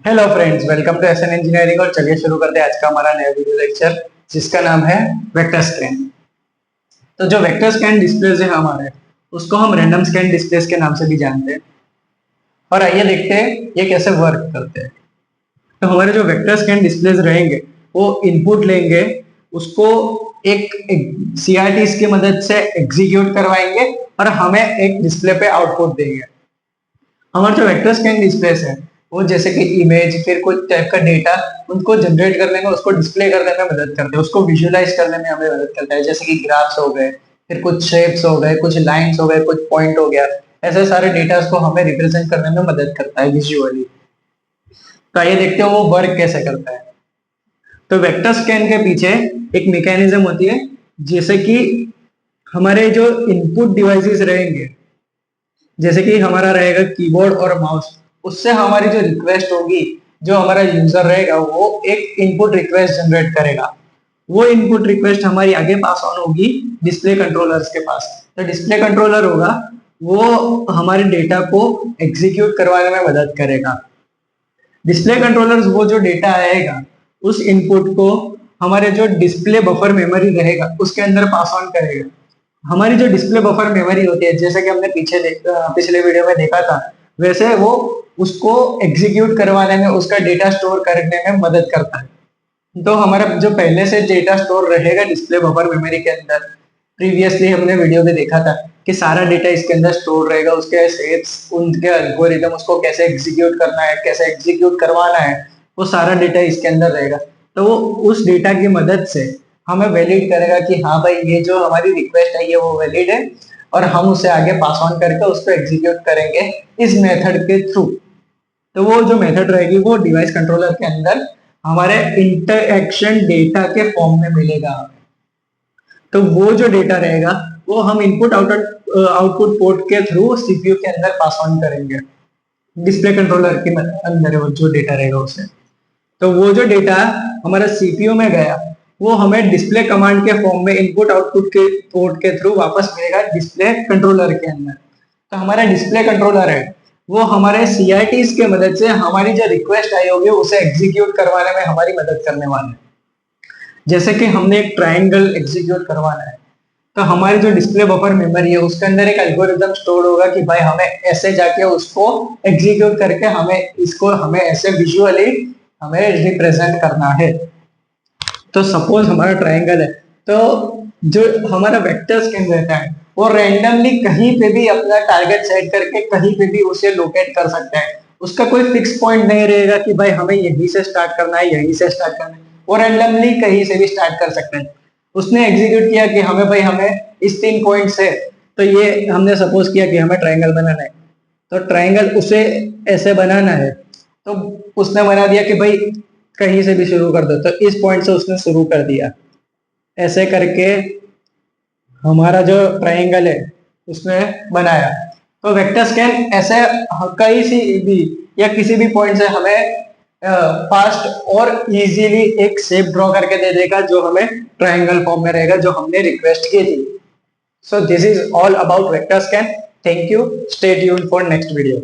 Hello friends, welcome to SN engineering. और चलिए शुरू करते हैं आज का हमारा नया वीडियो लेक्चर, जिसका नाम है वेक्टर स्कैन। तो जो वेक्टर स्कैन डिस्प्लेस है हमारे, उसको हम रैंडम स्कैन डिस्प्लेस के नाम से भी जानते हैं। और आइए देखते हैं ये कैसे वर्क करते हैं। तो हमारे जो वेक्टर स्कैन डिस्प्लेस रहेंगे, वो इनपुट लेंगे, उसको एक सीआरटीज की मदद से एग्जीक्यूट करवाएंगे और हमें एक डिस्प्ले पे आउटपुट देंगे। हमारे जो वेक्टर स्कैन डिस्प्लेस है, वो जैसे कि इमेज, फिर कुछ टाइप का डेटा, उनको जनरेट करने में, उसको डिस्प्ले करने में मदद करते हैं, उसको विजुअलाइज करने में हमें मदद करता है। जैसे कि ग्राफ्स हो गए, फिर कुछ शेप्स हो गए, कुछ लाइंस हो गए, कुछ पॉइंट हो गया, ऐसे सारे डेटा को हमें रिप्रेजेंट करने में मदद करता है विजुअली। तो आइए देखते हैं वो वर्क कैसे करता है। तो वेक्टर स्कैन के पीछे एक मैकेनिज्म होती है, जैसे कि हमारे जो इनपुट डिवाइसेस रहेंगे, जैसे कि हमारा रहेगा कीबोर्ड और माउस, उससे हमारी जो रिक्वेस्ट होगी, जो हमारा यूजर रहेगा वो एक इनपुट रिक्वेस्ट जनरेट करेगा। वो इनपुट रिक्वेस्ट हमारी आगे पास ऑन होगी डिस्प्ले कंट्रोलर्स के पास। तो डिस्प्ले कंट्रोलर होगा, वो हमारे डेटा को एग्जीक्यूट करवाने में मदद करेगा। डिस्प्ले कंट्रोलर्स वो जो डेटा आएगा, उस इनपुट को हमारे जो डिस्प्ले बफर मेमोरी रहेगा उसके अंदर पास ऑन करेगा। हमारी जो डिस्प्ले बफर मेमोरी होती है, जैसे कि हमने पिछले वीडियो में देखा था, वैसे वो उसको एग्जीक्यूट करवाने में, उसका डेटा स्टोर करने में मदद करता है। तो हमारा जो पहले से डेटा स्टोर रहेगा डिस्प्ले बफर मेमोरी के अंदर, प्रीवियसली हमने वीडियो में देखा था कि सारा डेटा इसके अंदर स्टोर रहेगा, उसके शेप्स, उनके एल्गोरिदम, उसको कैसे एग्जीक्यूट करना है, कैसे एग्जीक्यूट करवाना है, वो सारा डेटा इसके अंदर रहेगा। तो वो उस डेटा की मदद से हमें वैलिड करेगा कि हाँ भाई, ये जो हमारी रिक्वेस्ट है ये वो वैलिड है, और हम उसे आगे पास ऑन करके उसको एग्जीक्यूट करेंगे इस मेथड के थ्रू। तो वो जो मेथड रहेगी वो डिवाइस कंट्रोलर के अंदर हमारे इंटरएक्शन डेटा के फॉर्म में मिलेगा। तो वो जो डेटा रहेगा, वो हम इनपुट आउटपुट पोर्ट के थ्रू सीपीयू के अंदर पास ऑन करेंगे, डिस्प्ले कंट्रोलर के अंदर वो जो डेटा रहेगा उसे। तो वो जो डेटा हमारा सीपीयू में गया, वो हमें डिस्प्ले कमांड के फॉर्म में इनपुट आउटपुट के पोर्ट के थ्रू वापस मिलेगा डिस्प्ले कंट्रोलर के अंदर। तो हमारा डिस्प्ले कंट्रोलर है, वो हमारे सीआईटीज के मदद से हमारी जो रिक्वेस्ट आई होगी उसे एग्जीक्यूट करवाने में हमारी मदद करने वाले हैं। जैसे कि हमने एक ट्राइंगल एग्जीक्यूट करवाना है, तो हमारी जो डिस्प्ले बफर मेमोरी है उसके अंदर एक एल्गोरिदम स्टोर होगा कि भाई हमें ऐसे जाके उसको एग्जीक्यूट करके हमें ऐसे विजुअली हमें रिप्रेजेंट करना है। तो सपोज हमारा ट्राइंगल है, तो जो हमारा वेक्टर स्कैन रहता है, वो रैंडमली कहीं पे भी अपना टारगेट सेट करके कहीं पे भी उसे लोकेट कर सकता है। उसका कोई फिक्स पॉइंट नहीं रहेगा कि भाई हमें यहीं से स्टार्ट करना है, यहीं से स्टार्ट करना है। वो रैंडमली कहीं से भी स्टार्ट कर सकते हैं। उसने एग्जीक्यूट किया कि हमें इस 3 पॉइंट से, तो ये हमने सपोज किया कि हमें ट्राइंगल बनाना है, तो ट्राइंगल उसे ऐसे बनाना है, तो उसने बना दिया कि भाई कहीं से भी शुरू कर दो, तो इस पॉइंट से उसने शुरू कर दिया। ऐसे करके हमारा जो ट्राइंगल है उसने बनाया। तो वेक्टर स्कैन ऐसे कहीं सी भी या किसी भी पॉइंट से हमें फास्ट और इजीली एक शेप ड्रॉ करके दे देगा, जो हमें ट्राइंगल फॉर्म में रहेगा, जो हमने रिक्वेस्ट की थी। So this is all about vector scan. Thank you. Stay tuned for next video.